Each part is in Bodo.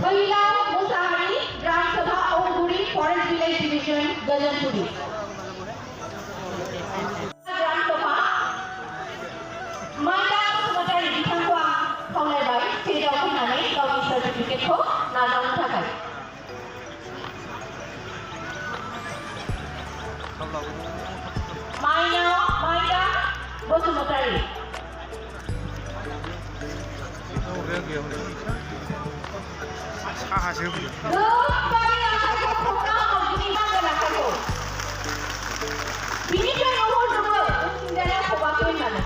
फैलाव मुसाहारी ग्राम सभा औगुरी फरेस्ट विलेज डिविजन गजनपुरी ग्राम सभा माइदा बसुमतारी बिथांखौ आं खावलायबाय स्टेजआव फैनानै गावनि सार्टिफिकेटखौ नाजावनो थाखाय माइदा बसुमतारी साहासो गोबांनि आखाइखौ खबना हरगिनि नांगोन आखाइखौ बिनिफ्राय नहरजोबो उनथिंजाय खबाखै होननानै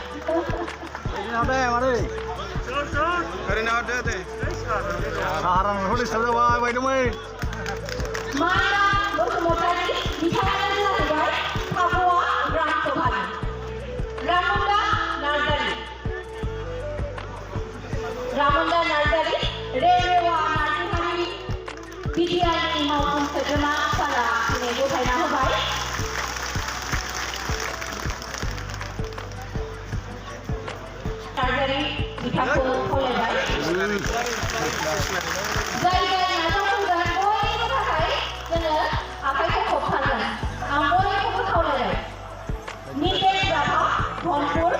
ओरैनो हरदो दे साहारा नोंखौ डिस्टार्ब जाबाय बायदोंमोन माइना बसुमतारी बिथाङानो जाहैबाय फागुआ ग्राम सभानि रामदा नार्जारी रेवा नार्जारी बिटिआरनि मावफुं सोद्रोमा सारा दिनै गथायना होबाय नार्जारी बिथांखौ खावलायबाय जाय नाजावनांगोन बयनिबो थाखाय जोङो आखाइखौ खबथारगोन आं बयखौबो खावलायबाय नितेश राभा धनपुर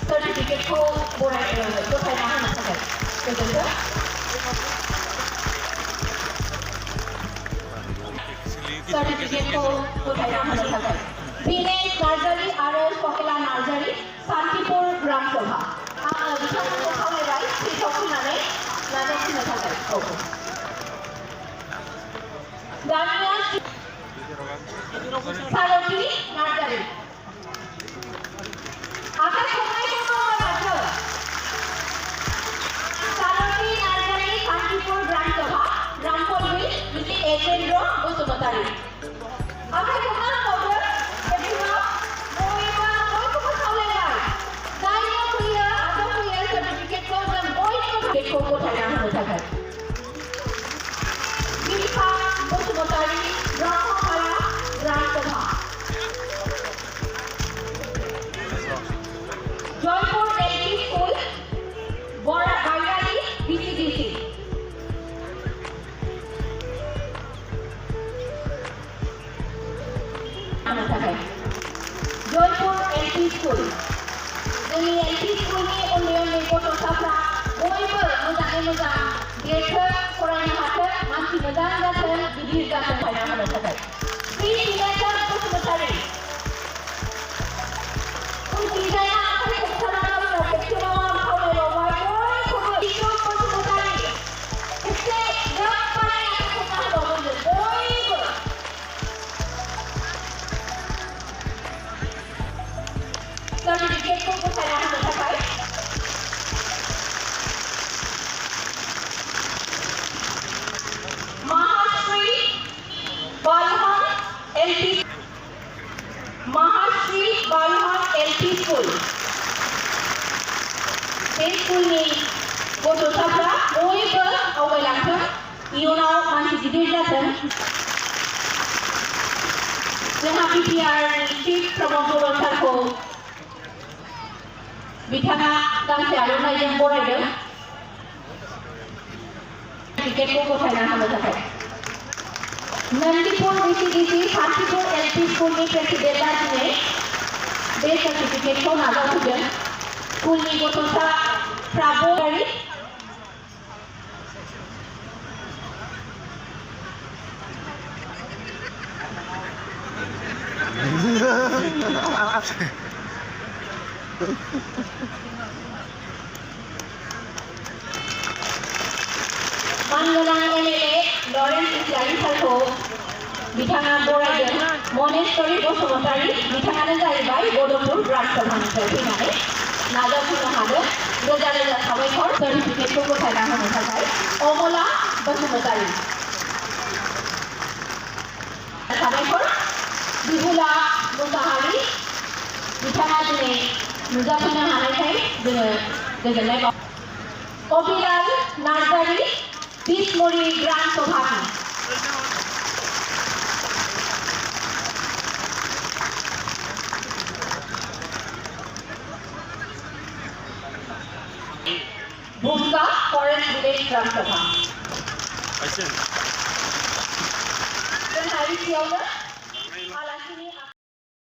सार्टिफिकेटखौ गथायना होनो थाखाय गोजोनथों सार्टिफिकेटखौ गथायना होनो थाखाय दिनेश नार्जारी आरो सकेला नार्जारी शान्तिपुर ग्राम सभा आङो बिथांमोनखौ खावलायबाय स्टेजआव फैनानै नाजावफिननो थाखाय दानिया सारथि नार्जारी आखाइ खबनायखौ मावो सारथि नार्जारी शान्तिपुर ग्राम सभा रामफलबिल एजेन्द्र बसुमतारी आखाइ खबना होबावदो बयखौबो खावलायबाय जायनो फैयो आजावफैयो सार्टिफिकेटखौ जों बयनिबो गथायना होनो थाखाय बिलिफा बसुमतारी ब्रह्मपारा ग्राम सभा जयपुर एलपी स्कुल बायराली बीसीडीसी जयपुर एलपी स्कुल जोंनि एलपी स्कुलनि उन्दै उन्दै गथ'साफ्रा बयबो मोजाङै मोजां देरथों फरायनो हाथों मानसि मोजां जाथों गिदिर जाथों फरायना होनो थाखाय श्री दिनेशर बसुमतारी उनथिंजायना आखाइ खबथानानै खेबसेबाव आं खावलायबावबाय बयखौबो बिशु बसुमतारी खेबसे गोबाङै आखाइ खबना होबावगोन जों बयबो सार्टिफिकेटखौ गथायना होनो थाखाय महाश्री बालहन एलपी स्कुल बे स्कुलनि गथ'साफ्रा बयबो आवगायलांथों इयुनाव मानसि गिदिर जाथों जोंहा बिटिआरनि चिफ प्रमद बर' सारखौ बिथाङा गांसे आर'नाइजों बरायदों सार्टिफिकेटखौ गथायना होनो थाखाय नन्दिपुर बीसीडीसी शान्तिपुर एलपी स्कुलनि प्रेसिडेन्टआ दिनै बे सार्टिफिकेटखौ नाजावहोदों स्कुलनि गथ'साफ्रा बरायनानै मानगोनां एमएलए लरेन्स इस्लारि सारखौ बिथाङा बरायदों मनेश्वरी बसुमतारी बिथाङानो जाहैबाय बड'पुर ग्राम सभानिफ्राय फैनानै नाजावफैनो हादों रोजा रोजा साबायखर सार्टिफिकेटखौ गथायना होनो थाखाय अमला बसुमतारी साबायखर बिहुला मुसाहारि बिथाङा दिनै नुजाफैनो हानायखाय जोङो गोजोननाय बावो अबिलाल नार्जारी बिसमुरि ग्राम सभानि भूमिका forest village Gramsabha. Action. Then I will see all the